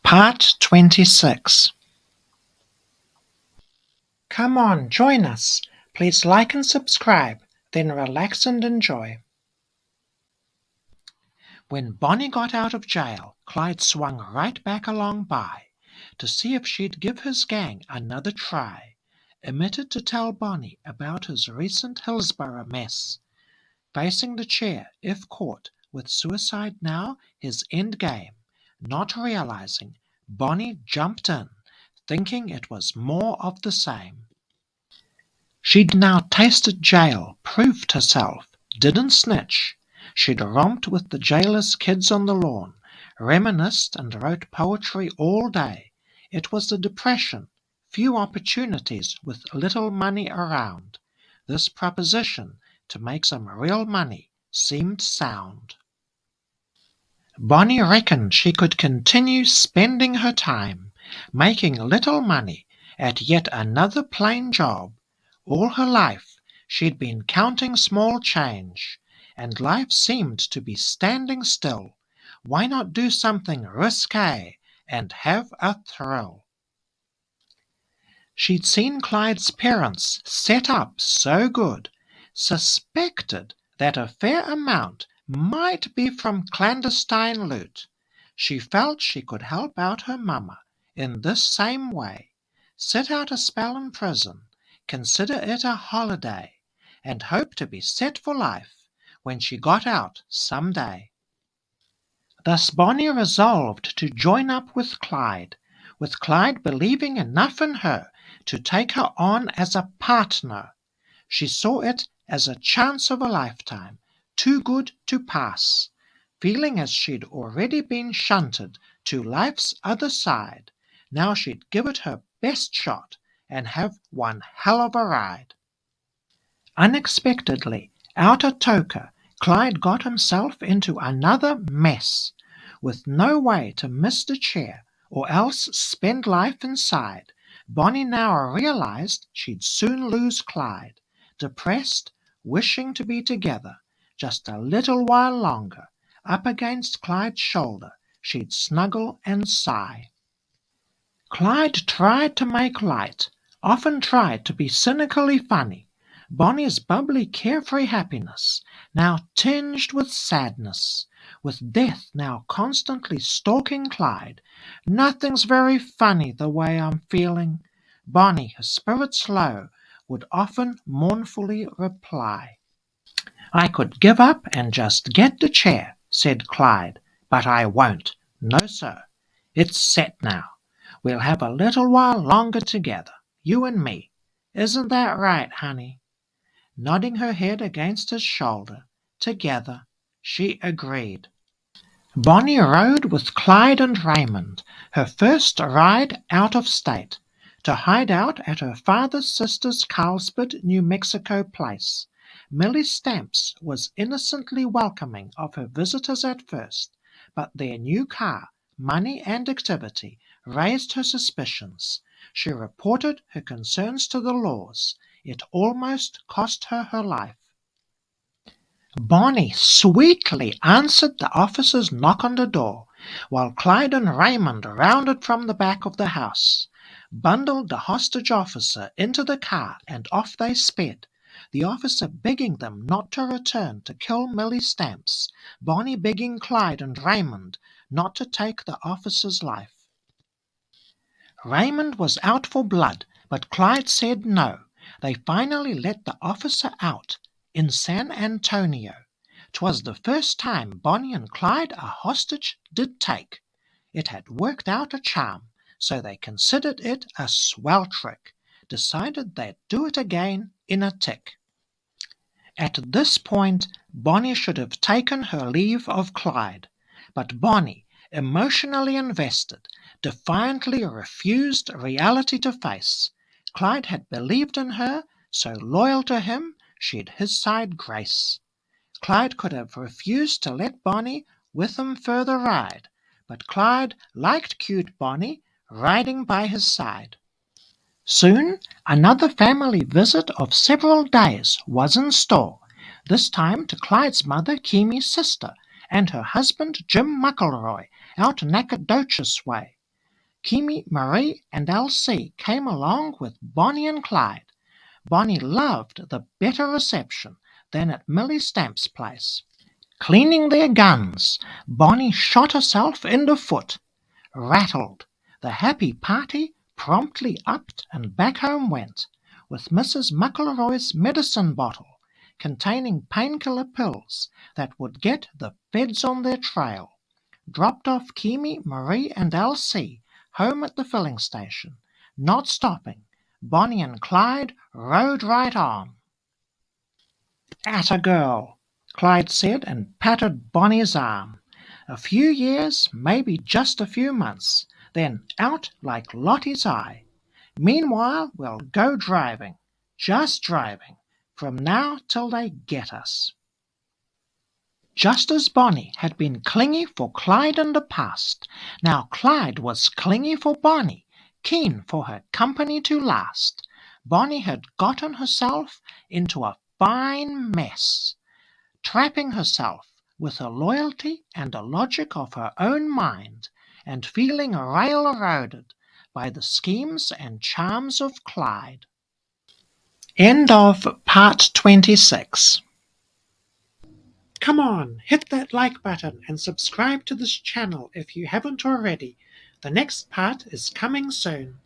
Part 26. Come on, join us. Please like and subscribe, then relax and enjoy. When Bonnie got out of jail, Clyde swung right back along by to see if she'd give his gang another try. Omitted to tell Bonnie about his recent Hillsboro mess. Facing the chair, if caught, with suicide now his end game. Not realizing, Bonnie jumped in, thinking it was more of the same. She'd now tasted jail, proved herself, didn't snitch. She'd romped with the jailer's kids on the lawn, reminisced and wrote poetry all day. It was the Depression, few opportunities with little money around. This proposition to make some real money seemed sound. Bonnie reckoned she could continue spending her time, making little money at yet another plain job. All her life she'd been counting small change, and life seemed to be standing still. Why not do something risque and have a thrill? She'd seen Clyde's parents set up so good, suspected that a fair amount might be from clandestine loot. She felt she could help out her mama in this same way, sit out a spell in prison, consider it a holiday, and hope to be set for life when she got out some day. Thus Bonnie resolved to join up with Clyde believing enough in her to take her on as a partner. She saw it as a chance of a lifetime, too good to pass. Feeling as she'd already been shunted to life's other side, now she'd give it her best shot and have one hell of a ride. Unexpectedly, out at Atoka, Clyde got himself into another mess, with no way to miss the chair or else spend life inside. Bonnie now realized she'd soon lose Clyde. Depressed, wishing to be together just a little while longer, up against Clyde's shoulder, she'd snuggle and sigh. Clyde tried to make light, often tried to be cynically funny. Bonnie's bubbly, carefree happiness now tinged with sadness, with death now constantly stalking Clyde. Nothing's very funny the way I'm feeling. Bonnie, her spirits low, would often mournfully reply. I could give up and just get the chair, said Clyde, but I won't. No, sir. It's set now. We'll have a little while longer together, you and me. Isn't that right, honey? Nodding her head against his shoulder, together, she agreed. Bonnie rode with Clyde and Raymond, her first ride out of state, to hide out at her father's sister's Carlsbad, New Mexico place. Millie Stamp was innocently welcoming of her visitors at first, but their new car, money, and activity raised her suspicions. She reported her concerns to the laws. It almost cost her her life. Bonnie sweetly answered the officer's knock on the door, while Clyde and Raymond rounded from the back of the house, bundled the hostage officer into the car, and off they sped, the officer begging them not to return to kill Millie Stamp, Bonnie begging Clyde and Raymond not to take the officer's life. Raymond was out for blood, but Clyde said no. They finally let the officer out in San Antonio. 'Twas the first time Bonnie and Clyde a hostage did take. It had worked out a charm, so they considered it a swell trick, decided they'd do it again in a tick. At this point, Bonnie should have taken her leave of Clyde, but Bonnie, emotionally invested, defiantly refused reality to face. Clyde had believed in her, so loyal to him, she'd his side grace. Clyde could have refused to let Bonnie with him further ride, but Clyde liked cute Bonnie riding by his side. Soon another family visit of several days was in store, this time to Clyde's mother, Kimmy's sister, and her husband, Jim McElroy, out Nacogdoches way. Kimi, Marie, and Elsie came along with Bonnie and Clyde. Bonnie loved the better reception than at Millie Stamp's place. Cleaning their guns, Bonnie shot herself in the foot. Rattled, the happy party promptly upped and back home went, with Mrs. McElroy's medicine bottle containing painkiller pills that would get the feds on their trail. Dropped off Kimi, Marie, and Elsie home at the filling station. Not stopping, Bonnie and Clyde rode right on. "Atta girl," Clyde said and patted Bonnie's arm. "A few years, maybe just a few months, then out like Lottie's eye. Meanwhile we'll go driving, just driving, from now till they get us." Just as Bonnie had been clingy for Clyde in the past, now Clyde was clingy for Bonnie, keen for her company to last. Bonnie had gotten herself into a fine mess, trapping herself with a loyalty and a logic of her own mind, and feeling railroaded by the schemes and charms of Clyde. End of part 26. Come on, hit that like button and subscribe to this channel if you haven't already. The next part is coming soon.